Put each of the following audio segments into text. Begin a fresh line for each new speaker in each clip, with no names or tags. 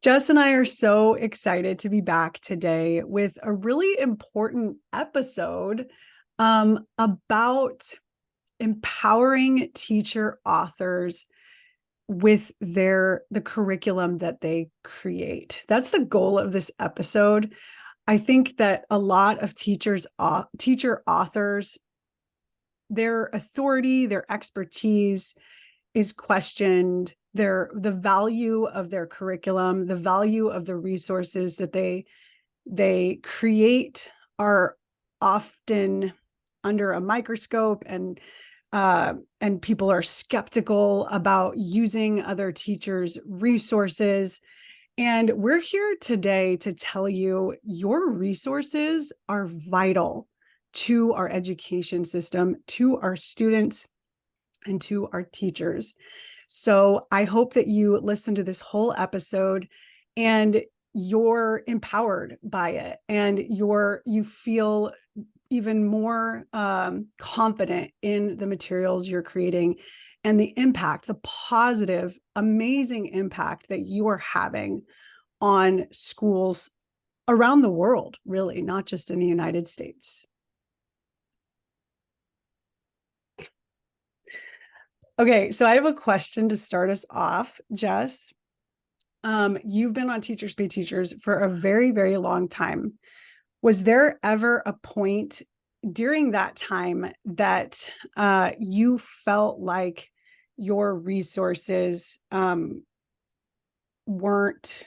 Jess and I are so excited to be back today with a really important episode about empowering teacher authors with the curriculum that they create. That's the goal of this episode. I think that a lot of teacher authors, their authority, their expertise is questioned. The value of their curriculum, the value of the resources that they create are often under a microscope, and people are skeptical about using other teachers' resources. And we're here today to tell you your resources are vital to our education system, to our students, and to our teachers. So I hope that you listen to this whole episode and you're empowered by it, and you feel even more confident in the materials you're creating and the impact, the positive, amazing impact that you are having on schools around the world, really, not just in the United States. Okay, so I have a question to start us off, Jess. You've been on Teachers Pay Teachers for a very, very long time. Was there ever a point during that time that you felt like your resources weren't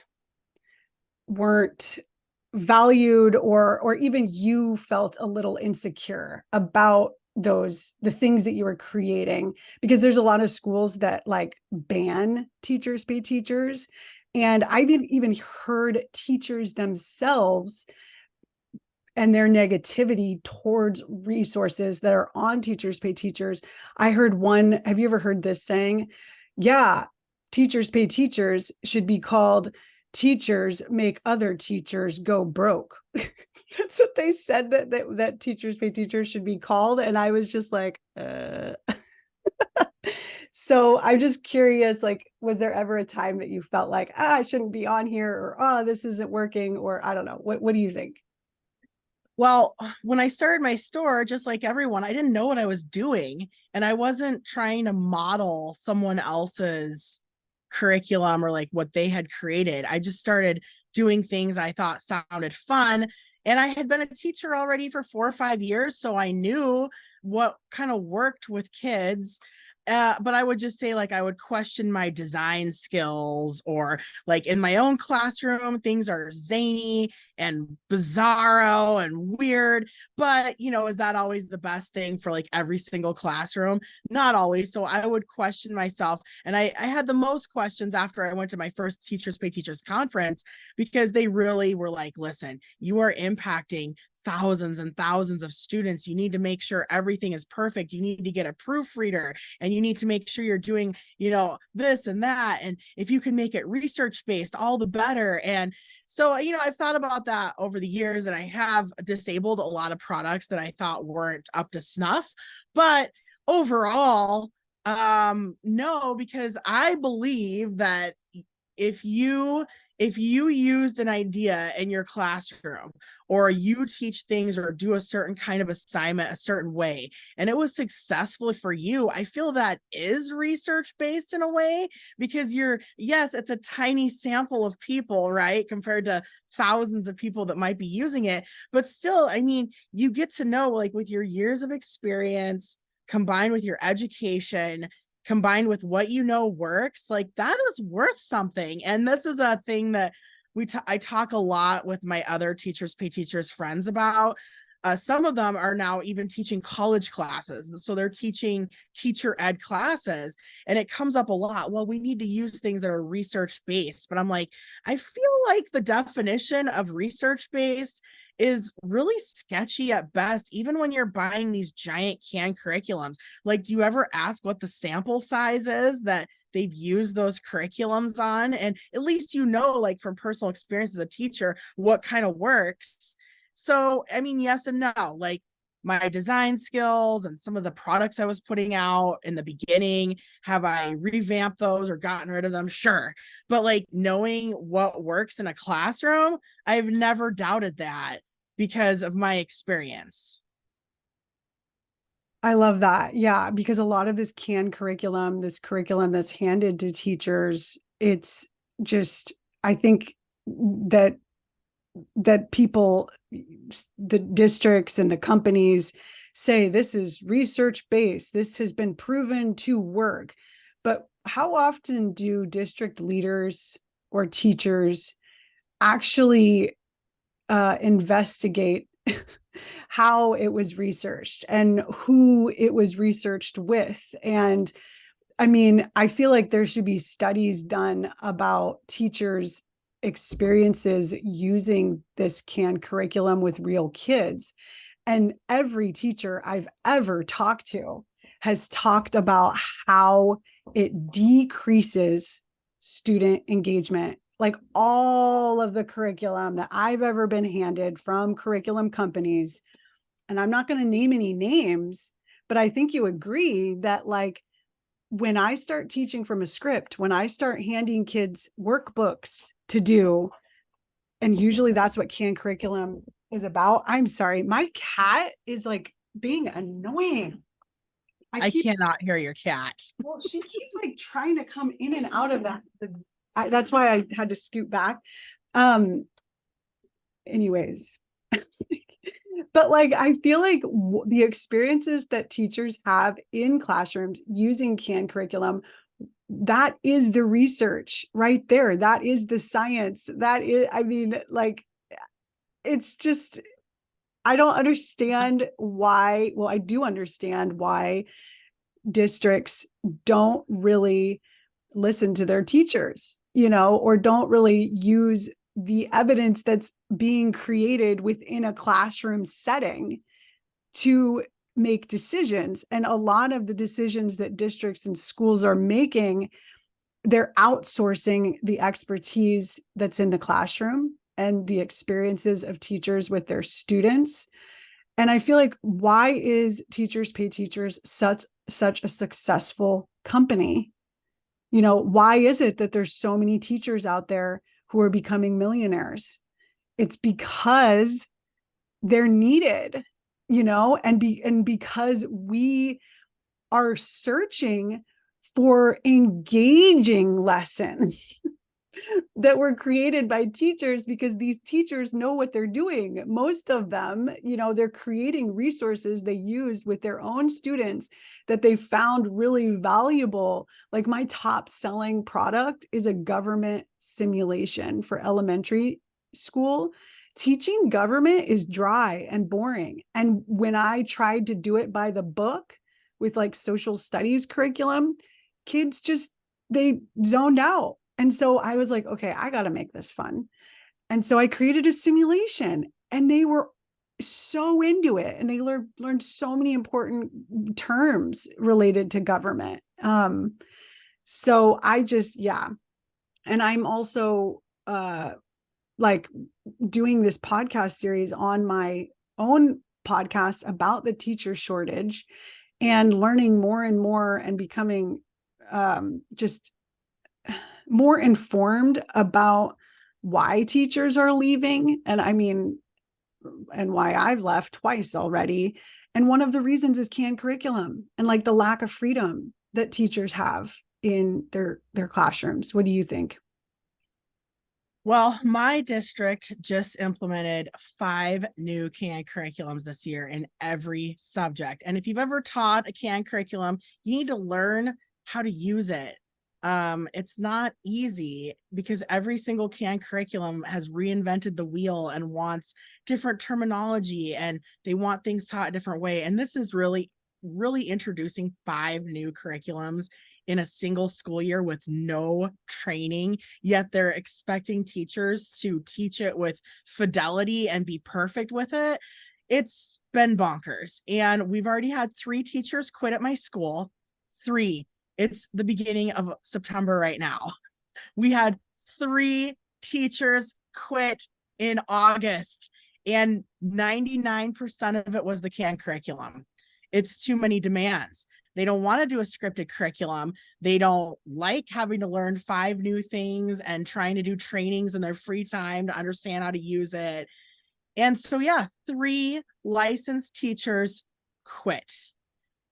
valued, or even you felt a little insecure about the things that you were creating? Because there's a lot of schools that like ban Teachers Pay Teachers, and I've even heard teachers themselves and their negativity towards resources that are on Teachers Pay Teachers. I heard one, have you ever heard this saying? Yeah, Teachers Pay Teachers should be called Teachers Make Other Teachers Go Broke. That's what they said that Teachers Pay Teachers should be called. And I was just like, So I'm just curious, like, was there ever a time that you felt like, I shouldn't be on here, or this isn't working, or I don't know. What do you think?
Well, when I started my store, just like everyone, I didn't know what I was doing, and I wasn't trying to model someone else's curriculum or like what they had created. I just started doing things I thought sounded fun. And I had been a teacher already for 4 or 5 years, so I knew what kind of worked with kids. But I would just say, like, I would question my design skills, or like in my own classroom, things are zany and bizarro and weird. But, is that always the best thing for like every single classroom? Not always. So I would question myself. And I had the most questions after I went to my first Teachers Pay Teachers conference, because they really were like, listen, you are impacting thousands and thousands of students. You need to make sure everything is perfect. You need to get a proofreader, and you need to make sure you're doing, this and that. And if you can make it research based, all the better. And so, I've thought about that over the years, and I have disabled a lot of products that I thought weren't up to snuff. But overall, no, because I believe that if you used an idea in your classroom, or you teach things or do a certain kind of assignment a certain way, and it was successful for you, I feel that is research based in a way, because yes, it's a tiny sample of people, right, compared to thousands of people that might be using it. But still, I mean, you get to know, like, with your years of experience combined with your education, combined with what works, like, that is worth something. And this is a thing that I talk a lot with my other Teachers Pay Teachers friends about. Some of them are now even teaching college classes, so they're teaching teacher ed classes, and it comes up a lot. Well, we need to use things that are research based, but I'm like, I feel like the definition of research based is really sketchy at best, even when you're buying these giant canned curriculums. Like, do you ever ask what the sample size is that they've used those curriculums on? And at least, like, from personal experience as a teacher, what kind of works. So, I mean, yes and no. Like, my design skills and some of the products I was putting out in the beginning? Have I revamped those or gotten rid of them? Sure. But like knowing what works in a classroom, I've never doubted that because of my experience.
I love that. Yeah, because a lot of this canned curriculum, this curriculum that's handed to teachers, it's just, I think that people, the districts and the companies say this is research based, this has been proven to work. But how often do district leaders or teachers actually investigate how it was researched and who it was researched with? And I mean, I feel like there should be studies done about teachers' experiences using this canned curriculum with real kids. And every teacher I've ever talked to has talked about how it decreases student engagement. Like all of the curriculum that I've ever been handed from curriculum companies, and I'm not going to name any names, but I think you agree that like when I start teaching from a script, when I start handing kids workbooks to do, and usually that's what canned curriculum is about. I'm sorry, my cat is like being annoying.
I cannot hear your cat.
Well, she keeps like trying to come in and out of that. That's why I had to scoot back. Um, anyways, but like I feel like the experiences that teachers have in classrooms using canned curriculum, that is the research right there. That is the science. That is, I mean, like, it's just, I don't understand why. Well, I do understand why districts don't really listen to their teachers, or don't really use the evidence that's being created within a classroom setting to make decisions. And a lot of the decisions that districts and schools are making, they're outsourcing the expertise that's in the classroom and the experiences of teachers with their students. And I feel like, why is Teachers Pay Teachers such a successful company? Why is it that there's so many teachers out there who are becoming millionaires? It's because they're needed, and because we are searching for engaging lessons that were created by teachers, because these teachers know what they're doing. Most of them, they're creating resources they used with their own students that they found really valuable. Like my top selling product is a government simulation for elementary school. Teaching government is dry and boring. And when I tried to do it by the book with like social studies curriculum, kids just, they zoned out. And so I was like, okay, I got to make this fun. And so I created a simulation, and they were so into it. And they learned so many important terms related to government. So I just, yeah. And I'm also like doing this podcast series on my own podcast about the teacher shortage, and learning more and more and becoming just more informed about why teachers are leaving. And I mean, and why I've left twice already. And one of the reasons is canned curriculum and like the lack of freedom that teachers have in their classrooms. What do you think?
Well, my district just implemented 5 new canned curriculums this year in every subject. And if you've ever taught a canned curriculum, you need to learn how to use it. It's not easy because every single canned curriculum has reinvented the wheel and wants different terminology, and they want things taught a different way. And this is really, really introducing 5 new curriculums in a single school year with no training, yet they're expecting teachers to teach it with fidelity and be perfect with it. It's been bonkers. And we've already had 3 teachers quit at my school. 3. It's the beginning of September right now. We had 3 teachers quit in August. And 99% of it was the canned curriculum. It's too many demands. They don't want to do a scripted curriculum. They don't like having to learn 5 new things and trying to do trainings in their free time to understand how to use it. And so, yeah, 3 licensed teachers quit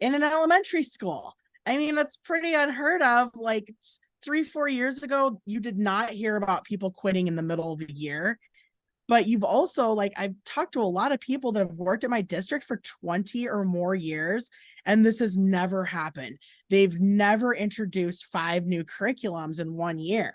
in an elementary school. I mean, that's pretty unheard of. Like 3-4 years ago, you did not hear about people quitting in the middle of the year. But you've also, like, I've talked to a lot of people that have worked at my district for 20 or more years, and this has never happened. They've never introduced 5 new curriculums in 1 year.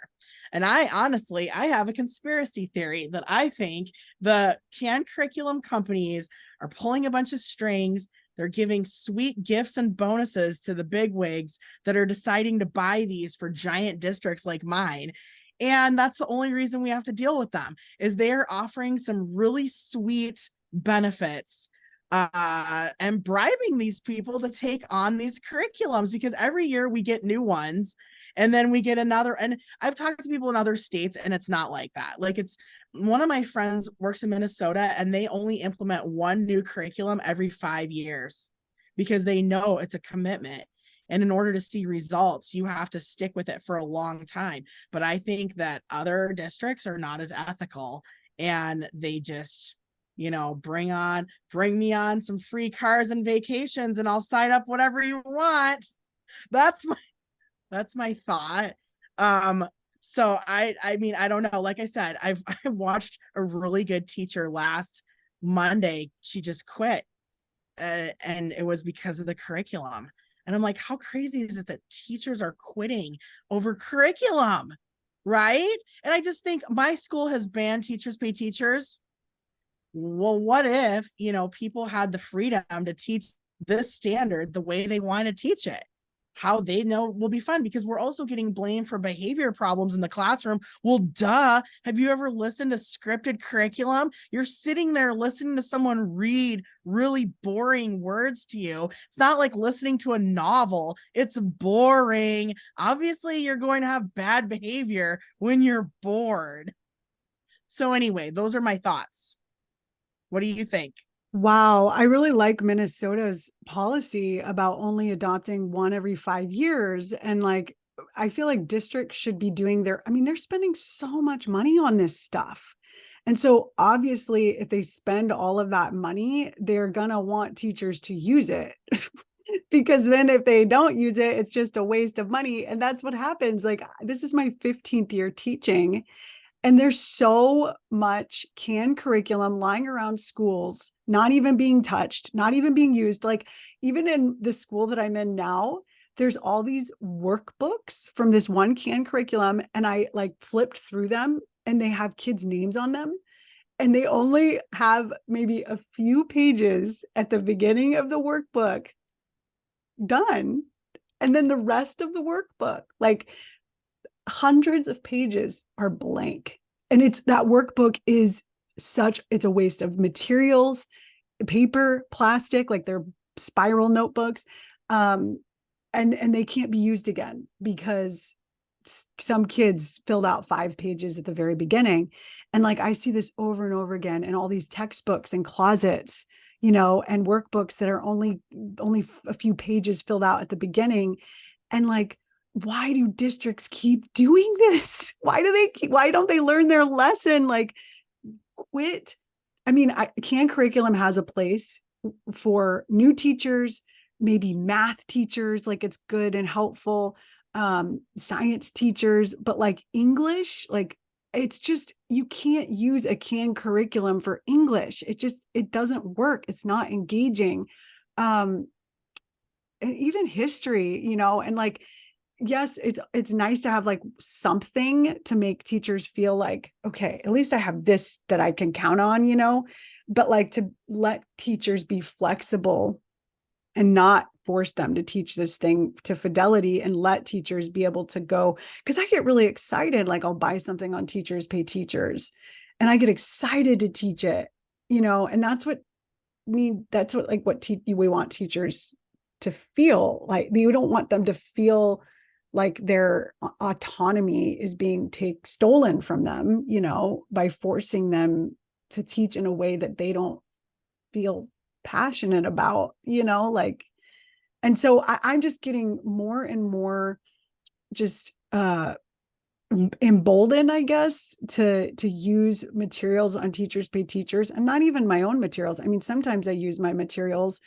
And I honestly, I have a conspiracy theory that I think the canned curriculum companies are pulling a bunch of strings. They're giving sweet gifts and bonuses to the bigwigs that are deciding to buy these for giant districts like mine. And that's the only reason we have to deal with them, is they're offering some really sweet benefits and bribing these people to take on these curriculums, because every year we get new ones and then we get another. And I've talked to people in other states and it's not like that. Like, it's one of my friends works in Minnesota and they only implement 1 new curriculum every 5 years because they know it's a commitment. And in order to see results, you have to stick with it for a long time. But I think that other districts are not as ethical, and they just, bring me on some free cars and vacations and I'll sign up whatever you want. That's my thought. So I mean, I don't know. Like I said, I watched a really good teacher last Monday. She just quit. And it was because of the curriculum. And I'm like, how crazy is it that teachers are quitting over curriculum? Right. And I just think my school has banned teachers pay teachers. Well, what if, people had the freedom to teach this standard the way they want to teach it? How they know will be fun, because we're also getting blamed for behavior problems in the classroom. Well, duh. Have you ever listened to scripted curriculum? You're sitting there listening to someone read really boring words to you. It's not like listening to a novel. It's boring. Obviously, you're going to have bad behavior when you're bored. So anyway, those are my thoughts. What do you think?
Wow, I really like Minnesota's policy about only adopting one every 5 years. And like, I feel like districts should be doing they're spending so much money on this stuff. And so obviously, if they spend all of that money, they're gonna want teachers to use it. Because then if they don't use it, it's just a waste of money. And that's what happens. Like, this is my 15th year teaching. And there's so much canned curriculum lying around schools, not even being touched, not even being used. Like, even in the school that I'm in now, there's all these workbooks from this one canned curriculum. And I like flipped through them and they have kids' names on them. And they only have maybe a few pages at the beginning of the workbook done. And then the rest of the workbook, like hundreds of pages, are blank. And it's that workbook is it's a waste of materials, paper, plastic, like they're spiral notebooks. And they can't be used again because some kids filled out 5 pages at the very beginning. And like, I see this over and over again in all these textbooks and closets, and workbooks that are only a few pages filled out at the beginning. And like, why do districts keep doing this? Why don't they learn their lesson? Like, quit. I mean, canned curriculum has a place for new teachers, maybe math teachers, like it's good and helpful, science teachers, but like English, like it's just, you can't use a canned curriculum for English. It doesn't work. It's not engaging. And even history, and like, yes, it's nice to have like something to make teachers feel like, okay, at least I have this that I can count on, but like, to let teachers be flexible and not force them to teach this thing to fidelity, and let teachers be able to go, because I get really excited. Like, I'll buy something on Teachers Pay Teachers and I get excited to teach it, and that's what we want teachers to feel like. We don't want them to feel like their autonomy is being stolen from them, by forcing them to teach in a way that they don't feel passionate about, you know, like, and so I'm just getting more and more just emboldened, I guess, to use materials on Teachers Pay Teachers, and not even my own materials. I mean, sometimes I use my materials,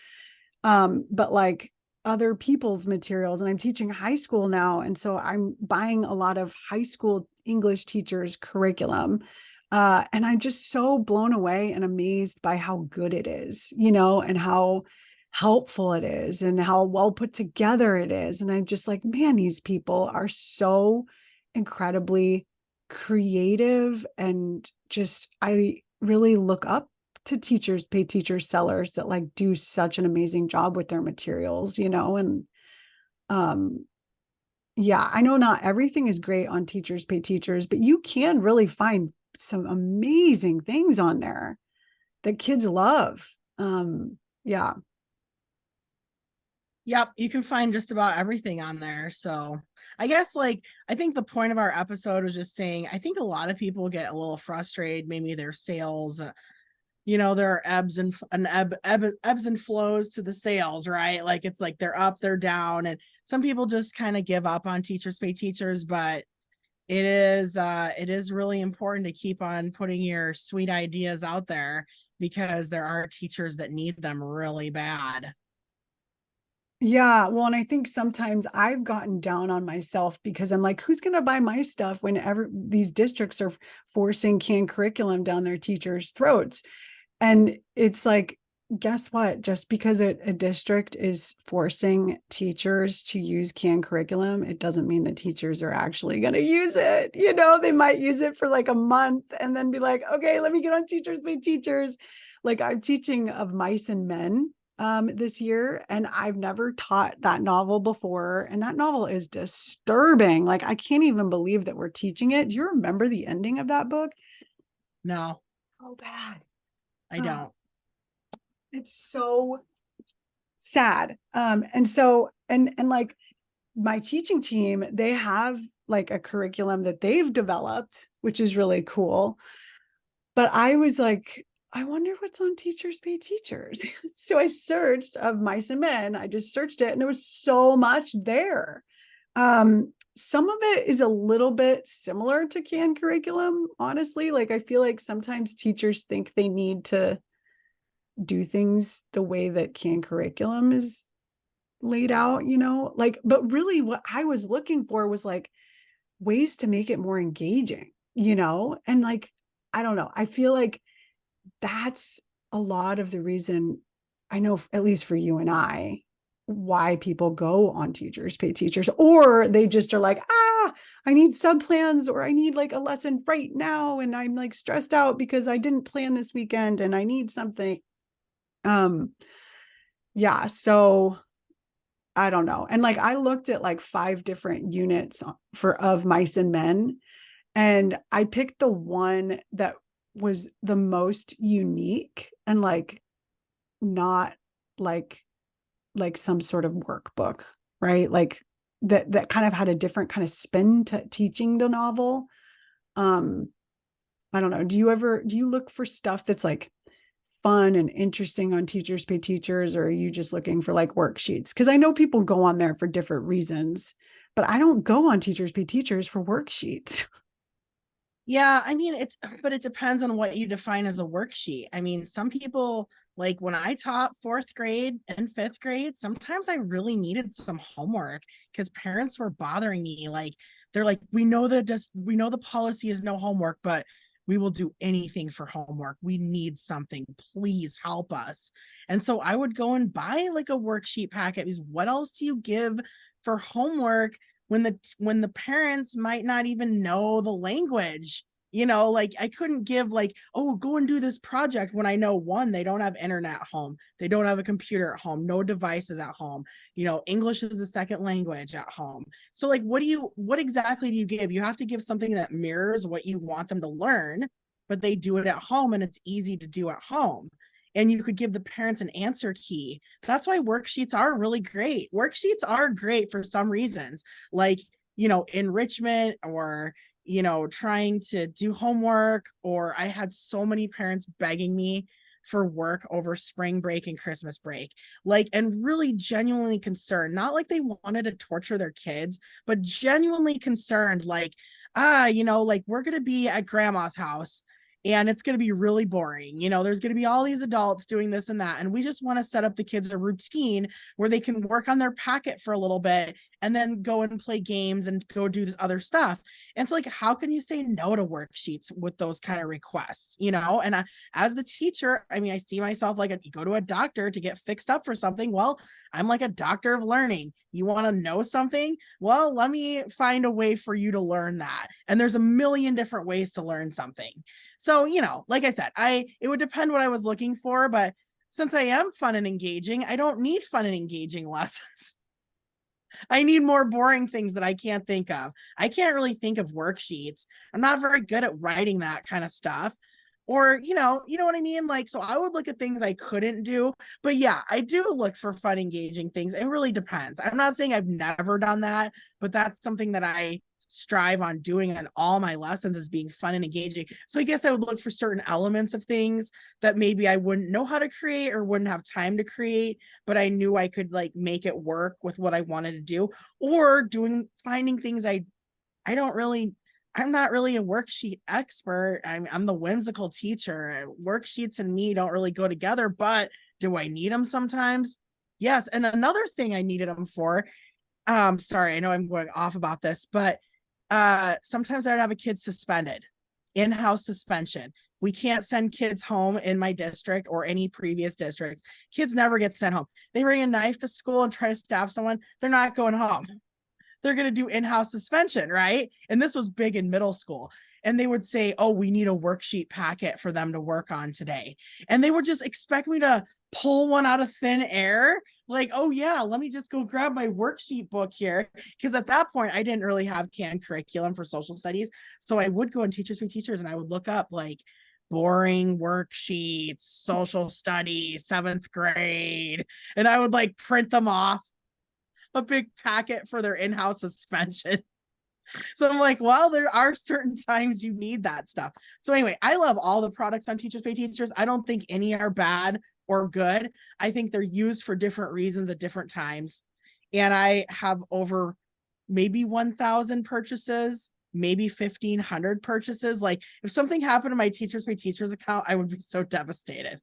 but like other people's materials. And I'm teaching high school now, and so I'm buying a lot of high school English teachers' curriculum. And I'm just so blown away and amazed by how good it is, you know, and how helpful it is and how well put together it is. And I'm just like, man, these people are so incredibly creative, and just, I really look up to Teachers Pay Teachers sellers that like do such an amazing job with their materials, you know. And um yeah, I know not everything is great on Teachers Pay Teachers, but you can really find some amazing things on there that kids love. Yeah.
Yep, you can find just about everything on there. So I guess like I think the point of our episode was just saying I think a lot of people get a little frustrated. Maybe their sales, there are ebbs and flows to the sales, right? Like it's like they're up, they're down, and some people just kind of give up on Teachers Pay Teachers, but it is really important to keep on putting your sweet ideas out there because there are teachers that need them really bad.
Yeah, well, and I think sometimes I've gotten down on myself because I'm like, who's going to buy my stuff whenever these districts are forcing canned curriculum down their teachers' throats? And it's like, guess what? Just because a district is forcing teachers to use canned curriculum, it doesn't mean the teachers are actually going to use it. You know, they might use it for like a month and then be like, okay, let me get on Teachers Pay Teachers. Like I'm teaching of Mice and Men this year, and I've never taught that novel before. And that novel is disturbing. Like I can't even believe that we're teaching it. Do you remember the ending of that book?
No,
Oh, bad.
I don't.
It's so sad. And so, and like my teaching team, they have like a curriculum that they've developed, which is really cool. But I was like, I wonder what's on Teachers Pay Teachers. So I searched of Mice and Men. I just searched it, and there was so much there. Some of it is a little bit similar to canned curriculum, honestly. Like I feel like sometimes teachers think they need to do things the way that canned curriculum is laid out, you know, like, but really what I was looking for was like ways to make it more engaging, you know, and like, I don't know, I feel like that's a lot of the reason, I know, at least for you and I, why people go on Teachers Pay Teachers, or they just are like, I need sub plans, or I need like a lesson right now, and I'm like stressed out because I didn't plan this weekend and I need something. Yeah, so I don't know. And like I looked at like 5 different units for of Mice and Men, and I picked the one that was the most unique and like not like some sort of workbook, right? Like that kind of had a different kind of spin to teaching the novel. Um I don't know. Do you look for stuff that's like fun and interesting on Teachers Pay Teachers, or are you just looking for like worksheets? Because I know people go on there for different reasons, but I don't go on Teachers Pay Teachers for worksheets.
Yeah, I mean but it depends on what you define as a worksheet. I mean, some people like when I taught 4th grade and 5th grade, sometimes I really needed some homework because parents were bothering me. Like they're like, we know the policy is no homework, but we will do anything for homework. We need something. Please help us. And so I would go and buy like a worksheet packet because what else do you give for homework when the parents might not even know the language? Like I couldn't give like, oh, go and do this project when I know, one, they don't have internet at home, they don't have a computer at home, no devices at home, English is a second language at home. So like what exactly do you give? You have to give something that mirrors what you want them to learn, but they do it at home and it's easy to do at home. And you could give the parents an answer key. That's why worksheets are really great. Worksheets are great for some reasons, like, enrichment or, trying to do homework, or I had so many parents begging me for work over spring break and Christmas break, like, and really genuinely concerned, not like they wanted to torture their kids, but genuinely concerned, like, like, we're going to be at grandma's house and it's going to be really boring. There's going to be all these adults doing this and that. And we just want to set up the kids a routine where they can work on their packet for a little bit and then go and play games and go do this other stuff. And so, like, how can you say no to worksheets with those kind of requests? And as the teacher, I mean, I see myself like you go to a doctor to get fixed up for something. Well, I'm like a doctor of learning. You want to know something? Well, let me find a way for you to learn that. And there's a million different ways to learn something. So, like I said, it would depend what I was looking for, but since I am fun and engaging, I don't need fun and engaging lessons. I need more boring things that I can't think of. I can't really think of worksheets. I'm not very good at writing that kind of stuff. Or, you know what I mean? Like, so I would look at things I couldn't do. But yeah, I do look for fun, engaging things. It really depends. I'm not saying I've never done that, but that's something that I strive on doing in all my lessons, is being fun and engaging. So I guess I would look for certain elements of things that maybe I wouldn't know how to create or wouldn't have time to create, but I knew I could like make it work with what I wanted to do, or finding things I'm not really a worksheet expert. I'm the whimsical teacher. Worksheets and me don't really go together, but do I need them sometimes? Yes. And another thing I needed them for, sorry, I know I'm going off about this, but sometimes I'd have a kid suspended, in-house suspension. We can't send kids home in my district or any previous districts. Kids never get sent home. They bring a knife to school and try to stab someone. They're not going home. They're going to do in-house suspension, right? And this was big in middle school. And they would say, oh, we need a worksheet packet for them to work on today. And they would just expect me to pull one out of thin air. Like, oh yeah, let me just go grab my worksheet book here. Because at that point, I didn't really have canned curriculum for social studies. So I would go in Teachers Pay Teachers and I would look up like boring worksheets, social studies, 7th grade. And I would like print them off a big packet for their in-house suspension. So I'm like, well, there are certain times you need that stuff. So anyway, I love all the products on Teachers Pay Teachers. I don't think any are bad or good. I think they're used for different reasons at different times. And I have over maybe 1,000 purchases, maybe 1,500 purchases. Like if something happened to my Teachers Pay Teachers account, I would be so devastated,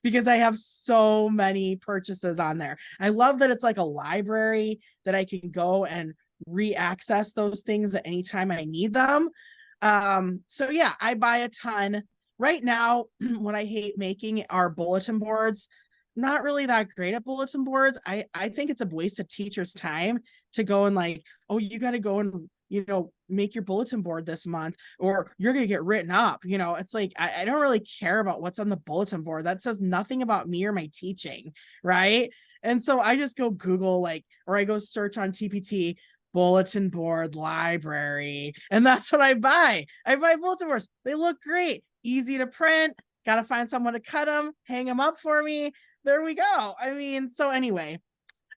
because I have so many purchases on there. I love that it's like a library that I can go and re-access those things at any time I need them. So yeah, I buy a ton. Right now, what I hate making are bulletin boards. Not really that great at bulletin boards. I think it's a waste of teachers' time to go and like, oh, you got to go and make your bulletin board this month, or you're going to get written up. It's like, I don't really care about what's on the bulletin board. That says nothing about me or my teaching. Right. And so I just go Google, or I go search on TPT bulletin board library. And that's what I buy. I buy bulletin boards. They look great, easy to print. Got to find someone to cut them, hang them up for me. There we go. I mean, so anyway,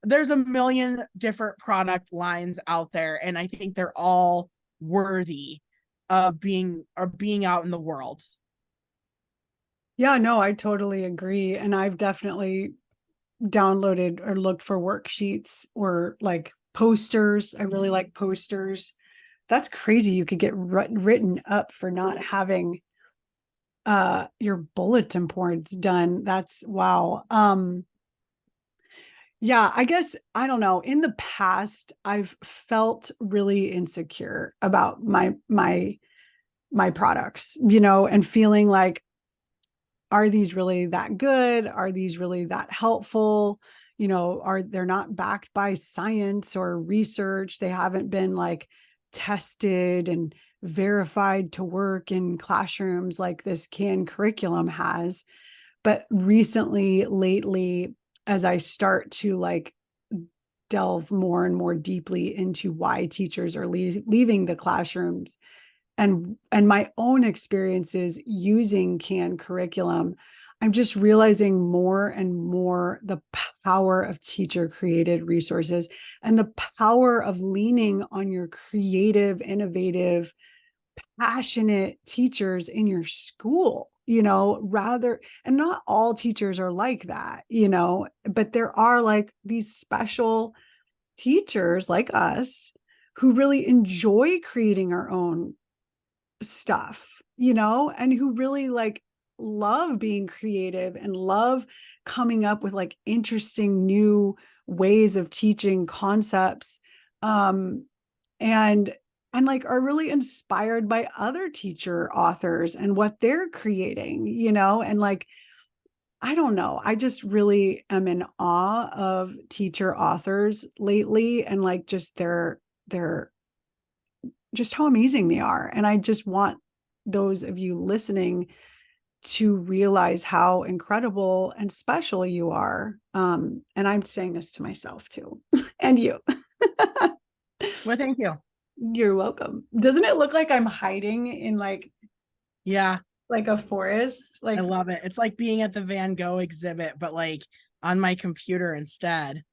there's a million different product lines out there, and I think they're all worthy of being out in the world.
Yeah, no, I totally agree. And I've definitely downloaded or looked for worksheets or like posters. I really like posters. That's crazy. You could get written up for not having your bulletin boards done. That's wow. Yeah, I guess I don't know. In the past, I've felt really insecure about my products, and feeling like, are these really that good? Are these really that helpful? They're not backed by science or research. They haven't been like tested and verified to work in classrooms like this canned curriculum has. But lately, as I start to like delve more and more deeply into why teachers are leaving the classrooms, and my own experiences using canned curriculum, I'm just realizing more and more the power of teacher created resources and the power of leaning on your creative, innovative passionate teachers in your school, rather, and not all teachers are like that, but there are like these special teachers like us who really enjoy creating our own stuff, and who really like love being creative and love coming up with like interesting new ways of teaching concepts, um and like are really inspired by other teacher authors and what they're creating, and like I don't know, I just really am in awe of teacher authors lately, and like just their just how amazing they are. And I just want those of you listening to realize how incredible and special you are. And I'm saying this to myself too, and you.
Well, thank you.
You're welcome. Doesn't it look like I'm hiding in
Yeah,
like a forest?
I
Like
love it. It's like being at the Van Gogh exhibit, but like on my computer instead.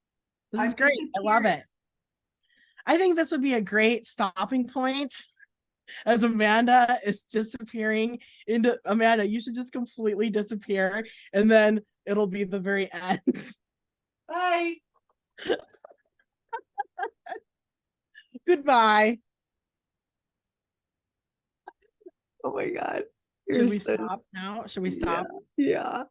This is
I'm
great. I love
disappearing.
it. I think this would be a great stopping point as Amanda is disappearing into Amanda. You should just completely disappear and then it'll be the very end.
Bye.
Goodbye.
Oh my God.
Should
You're
we
so,
stop now? Should we
yeah.
stop?
Yeah.